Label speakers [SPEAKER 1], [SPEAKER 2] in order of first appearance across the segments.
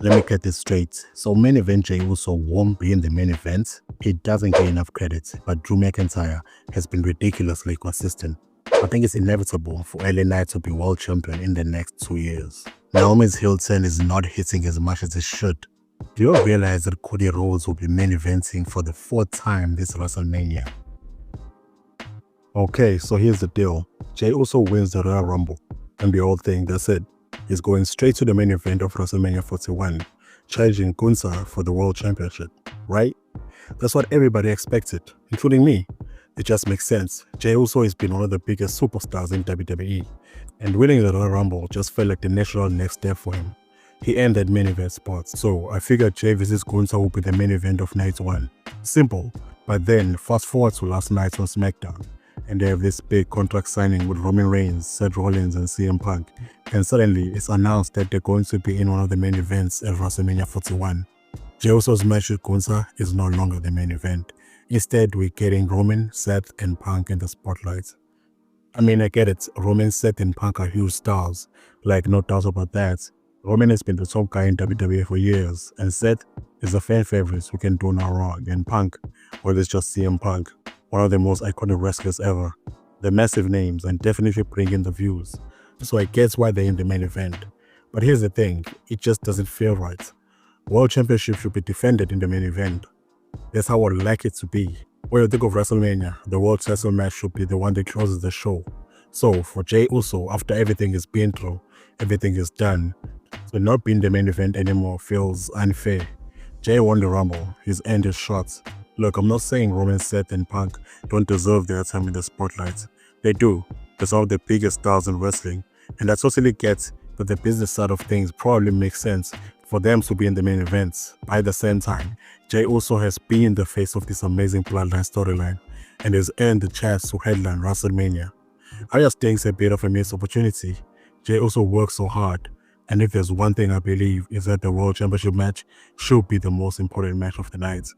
[SPEAKER 1] Let me get this straight. So main event Jey Uso won't be in the main event. It doesn't get enough credit, but Drew McIntyre has been ridiculously consistent. I think it's inevitable for LA Knight to be world champion in the next 2 years. Naomi's heel turn is not hitting as much as it should. Do you realize that Cody Rhodes will be main eventing for the 4th time this WrestleMania? Okay, so here's the deal. Jey Uso wins the Royal Rumble, and we all think that's it. He's going straight to the main event of WrestleMania 41, challenging Gunther for the World Championship, right? That's what everybody expected, including me. It just makes sense. Jey Uso has been one of the biggest superstars in WWE, and winning the Royal Rumble just felt like the natural next step for him. He earned that main event spot, so I figured Jey vs Gunther would be the main event of night 1. Simple, but then fast forward to last night on SmackDown, and they have this big contract signing with Roman Reigns, Seth Rollins and CM Punk, and suddenly it's announced that they're going to be in one of the main events at WrestleMania 41. Jey Uso's match with Gunther is no longer the main event. Instead, we're getting Roman, Seth and Punk in the spotlight. I mean, I get it, Roman, Seth and Punk are huge stars, like no doubt about that. Roman has been the top guy in WWE for years, and Seth is a fan favorite who can do no wrong, and Punk, well, it's just CM Punk, one of the most iconic wrestlers ever. They're massive names and definitely bring in the views, so I guess why they're in the main event. But here's the thing, it just doesn't feel right. World Championship should be defended in the main event. That's how I'd like it to be. When you think of WrestleMania, the World Title match should be the one that closes the show. So for Jey Uso, after everything is been through, everything is done, so not being the main event anymore feels unfair. Jey won the Rumble, he's earned his shot. Look, I'm not saying Roman, Seth and Punk don't deserve their time in the spotlight. They do. They're some of the biggest stars in wrestling, and I totally get that the business side of things probably makes sense for them to be in the main events. But at the same time, Jey Uso has been the face of this amazing bloodline storyline and has earned the chance to headline WrestleMania. I just think it's a bit of a missed opportunity. Jey Uso works so hard, and if there's one thing I believe is that the World Championship match should be the most important match of the night.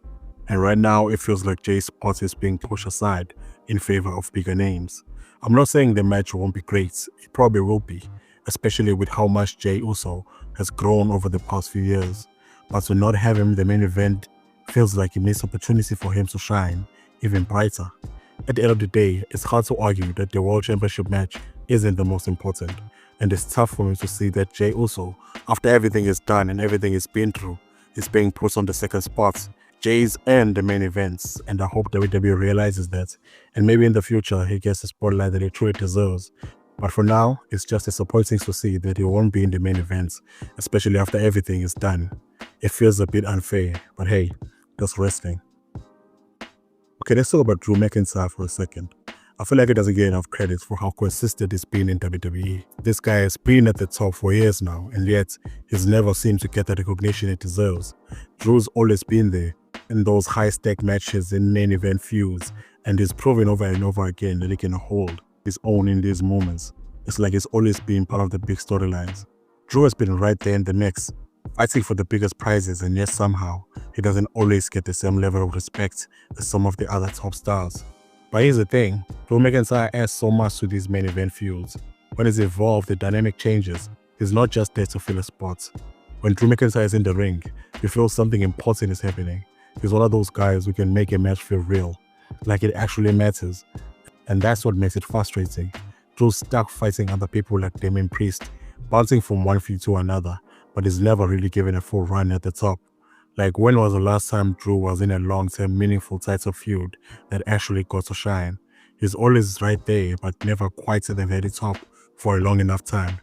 [SPEAKER 1] And right now, it feels like Jey's spot is being pushed aside in favor of bigger names. I'm not saying the match won't be great, it probably will be, especially with how much Jey Uso has grown over the past few years. But to not have him in the main event feels like a missed opportunity for him to shine even brighter. At the end of the day, it's hard to argue that the World Championship match isn't the most important, and it's tough for me to see that Jey Uso, after everything is done and everything is been through, is being put on the second spot. Jey's earned the main events, and I hope WWE realizes that, and maybe in the future he gets the spotlight that he truly deserves. But for now, it's just disappointing to see that he won't be in the main events, especially after everything is done. It feels a bit unfair, but hey, that's wrestling. Okay, let's talk about Drew McIntyre for a second. I feel like he doesn't get enough credit for how consistent he's been in WWE. This guy has been at the top for years now, and yet he's never seemed to get the recognition he deserves. Drew's always been there in those high-stake matches in main event feuds, and he's proven over and over again that he can hold his own in these moments. It's like he's always been part of the big storylines. Drew has been right there in the mix, fighting for the biggest prizes, and yet somehow he doesn't always get the same level of respect as some of the other top stars. But here's the thing, Drew McIntyre adds so much to these main event feuds. When he's involved, the dynamic changes. He's not just there to fill a spot. When Drew McIntyre is in the ring, you feel something important is happening. He's one of those guys who can make a match feel real, like it actually matters. And that's what makes it frustrating. Drew's stuck fighting other people like Damian Priest, bouncing from one feud to another, but he's never really given a full run at the top. Like, when was the last time Drew was in a long-term meaningful title feud that actually got to shine? He's always right there, but never quite at the very top for a long enough time.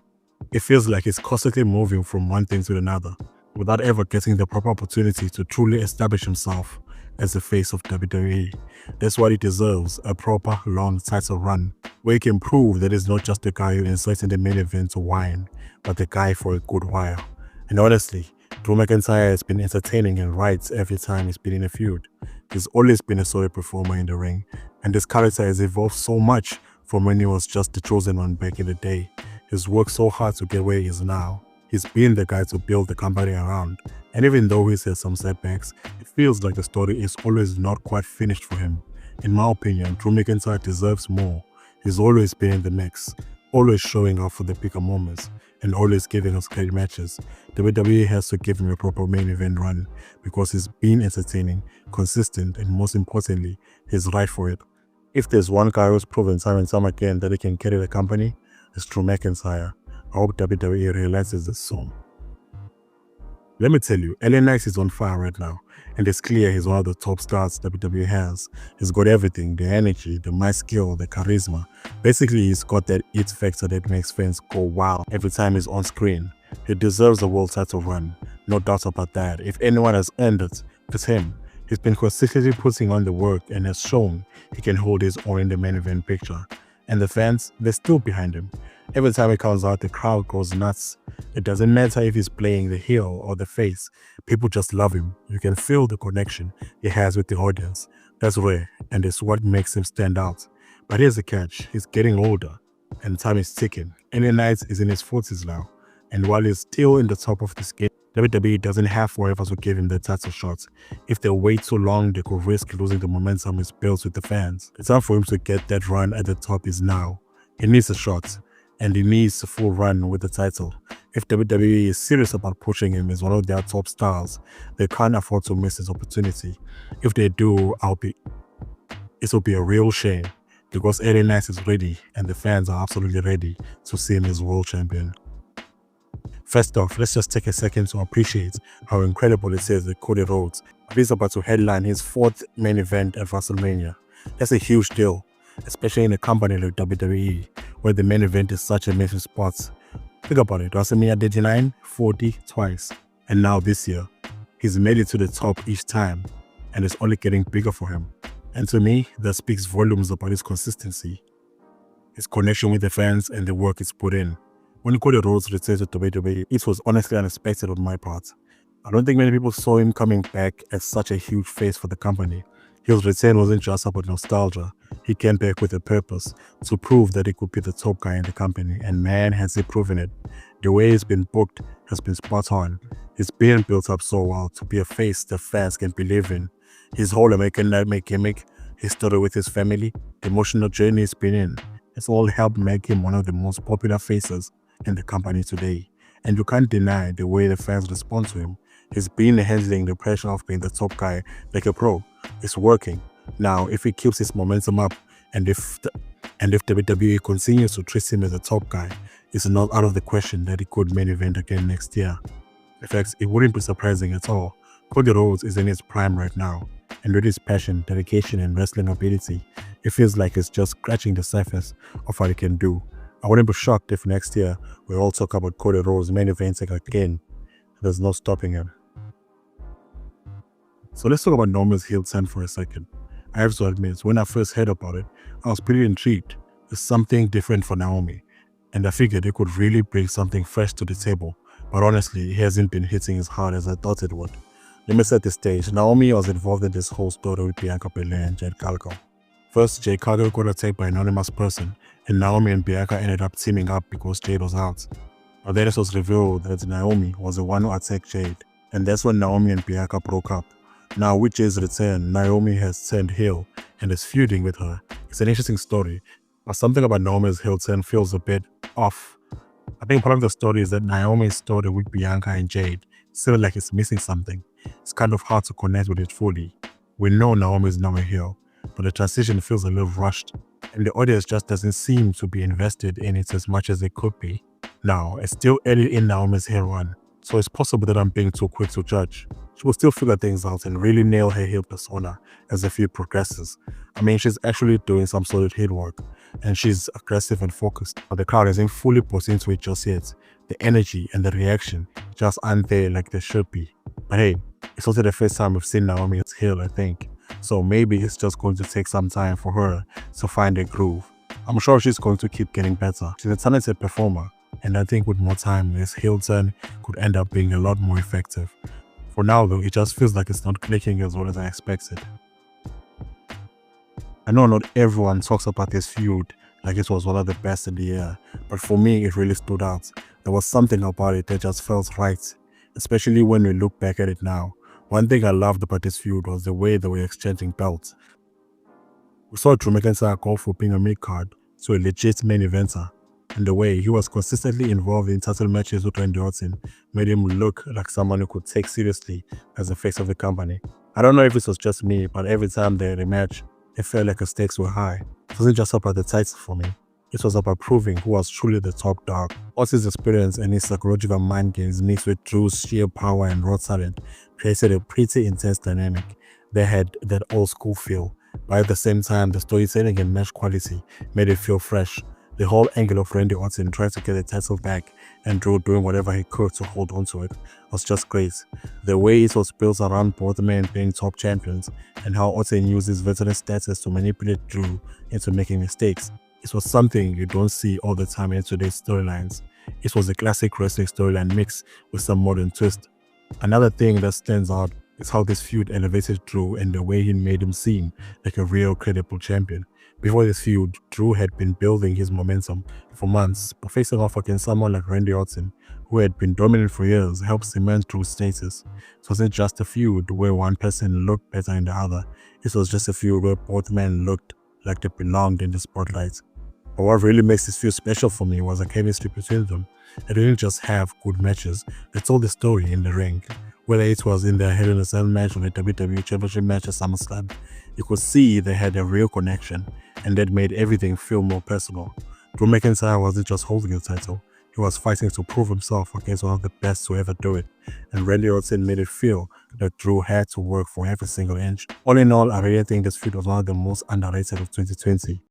[SPEAKER 1] It feels like he's constantly moving from one thing to another, without ever getting the proper opportunity to truly establish himself as the face of WWE. That's what he deserves, a proper long title run, where he can prove that he's not just the guy who inserts in the main event to whine, but the guy for a good while. And honestly, Drew McIntyre has been entertaining and right every time he's been in a feud. He's always been a solid performer in the ring, and his character has evolved so much from when he was just the chosen one back in the day. He's worked so hard to get where he is now. He's been the guy to build the company around, and even though he's had some setbacks, it feels like the story is always not quite finished for him. In my opinion, Drew McIntyre deserves more. He's always been in the mix, always showing up for the bigger moments and always giving us great matches. WWE has to give him a proper main event run because he's been entertaining, consistent, and most importantly, he's right for it. If there's one guy who's proven time and time again that he can carry the company, it's Drew McIntyre. I hope WWE realizes this soon. Let me tell you, LA Knight is on fire right now, and it's clear he's one of the top stars WWE has. He's got everything, the energy, the mic skill, the charisma. Basically, he's got that it factor that makes fans go wow every time he's on screen. He deserves a world title run, no doubt about that. If anyone has earned it, it's him. He's been consistently putting on the work and has shown he can hold his own in the main event picture. And the fans, they're still behind him. Every time he comes out, the crowd goes nuts. It doesn't matter if he's playing the heel or the face. People just love him. You can feel the connection he has with the audience. That's rare, and it's what makes him stand out. But here's the catch. He's getting older, and time is ticking. LA Knight is in his 40s now, and while he's still in the top of this game, WWE doesn't have forever to give him the title shot. If they wait too long, they could risk losing the momentum he's built with the fans. The time for him to get that run at the top is now. He needs a shot, and he needs a full run with the title. If WWE is serious about pushing him as one of their top stars, they can't afford to miss this opportunity. If they do, it will be a real shame, because LA Knight is ready, and the fans are absolutely ready to see him as world champion. First off, let's just take a second to appreciate how incredible it is that Cody Rhodes is about to headline his 4th main event at Weestlemania. That's a huge deal, especially in a company like WWE, where the main event is such a major spot. Think about it, WrestleMania 39, 40 twice, and now this year, he's made it to the top each time, and it's only getting bigger for him. And to me, that speaks volumes about his consistency, his connection with the fans, and the work he's put in. When Cody Rhodes returned to WWE, it was honestly unexpected on my part. I don't think many people saw him coming back as such a huge face for the company. His return wasn't just about nostalgia. He came back with a purpose, to prove that he could be the top guy in the company, and man has he proven it. The way he's been booked has been spot on. He's been built up so well to be a face that fans can believe in. His whole American Nightmare gimmick, his story with his family, the emotional journey he's been in, it's all helped make him one of the most popular faces in the company today. And you can't deny the way the fans respond to him. He's been handling the pressure of being the top guy like a pro. It's working. Now, if he keeps his momentum up, and if WWE continues to treat him as a top guy, it's not out of the question that he could main event again next year. In fact, it wouldn't be surprising at all. Cody Rhodes is in his prime right now, and with his passion, dedication, and wrestling ability, it feels like it's just scratching the surface of what he can do. I wouldn't be shocked if next year we all talk about Cody Rhodes main eventing again. There's no stopping him. So let's talk about Naomi's heel turn for a second. I have to admit, when I first heard about it, I was pretty intrigued. It's something different for Naomi, and I figured it could really bring something fresh to the table. But honestly, it hasn't been hitting as hard as I thought it would. Let me set the stage. Naomi was involved in this whole story with Bianca Belair and Jade Cargill. First, Jade Cargill got attacked by an anonymous person, and Naomi and Bianca ended up teaming up because Jade was out. But then it was revealed that Naomi was the one who attacked Jade, and that's when Naomi and Bianca broke up. Now, with Jade's return, Naomi has turned heel and is feuding with her. It's an interesting story, but something about Naomi's heel turn feels a bit off. I think part of the story is that Naomi's story with Bianca and Jade feels like it's missing something. It's kind of hard to connect with it fully. We know Naomi is now a heel, but the transition feels a little rushed, and the audience just doesn't seem to be invested in it as much as they could be. Now, it's still early in Naomi's heel run, so it's possible that I'm being too quick to judge. She will still figure things out and really nail her heel persona as the feud progresses. I mean, she's actually doing some solid heel work, and she's aggressive and focused, but the crowd isn't fully put into it just yet. The energy and the reaction just aren't there like they should be. But hey, it's also the first time we've seen Naomi as heel, I think. So maybe it's just going to take some time for her to find a groove. I'm sure she's going to keep getting better. She's a talented performer, and I think with more time, this heel turn could end up being a lot more effective. For now though, it just feels like it's not clicking as well as I expected. I know not everyone talks about this feud like it was one of the best in the year, but for me it really stood out. There was something about it that just felt right, especially when we look back at it now. One thing I loved about this feud was the way they were exchanging belts. We saw Drew McIntyre go from being a mid-card to a legit main eventer, and the way he was consistently involved in title matches with Randy Orton made him look like someone who could take seriously as the face of the company. I don't know if it was just me, but every time they had a match, it felt like the stakes were high. It wasn't just about the title for me. It was about proving who was truly the top dog. Orton's experience and his psychological mind games mixed with Drew's sheer power and raw talent created a pretty intense dynamic. They had that old school feel, but at the same time, the storytelling and match quality made it feel fresh. The whole angle of Randy Orton trying to get the title back and Drew doing whatever he could to hold onto it was just great. The way it was built around both men being top champions and how Orton used his veteran status to manipulate Drew into making mistakes. It was something you don't see all the time in today's storylines. It was a classic wrestling storyline mixed with some modern twist. Another thing that stands out is how this feud elevated Drew and the way he made him seem like a real credible champion. Before this feud, Drew had been building his momentum for months, but facing off against someone like Randy Orton, who had been dominant for years, helped cement Drew's status. It wasn't just a feud where one person looked better than the other. It was just a feud where both men looked like they belonged in the spotlight. But what really makes this feud special for me was the chemistry between them. They didn't just have good matches, they told the story in the ring. Whether it was in their Hell in a Cell match or the WWE Championship match at SummerSlam, you could see they had a real connection, and that made everything feel more personal. Drew McIntyre wasn't just holding the title, he was fighting to prove himself against one of the best to ever do it, and Randy Orton made it feel that Drew had to work for every single inch. All in all, I really think this feud was one of the most underrated of 2020.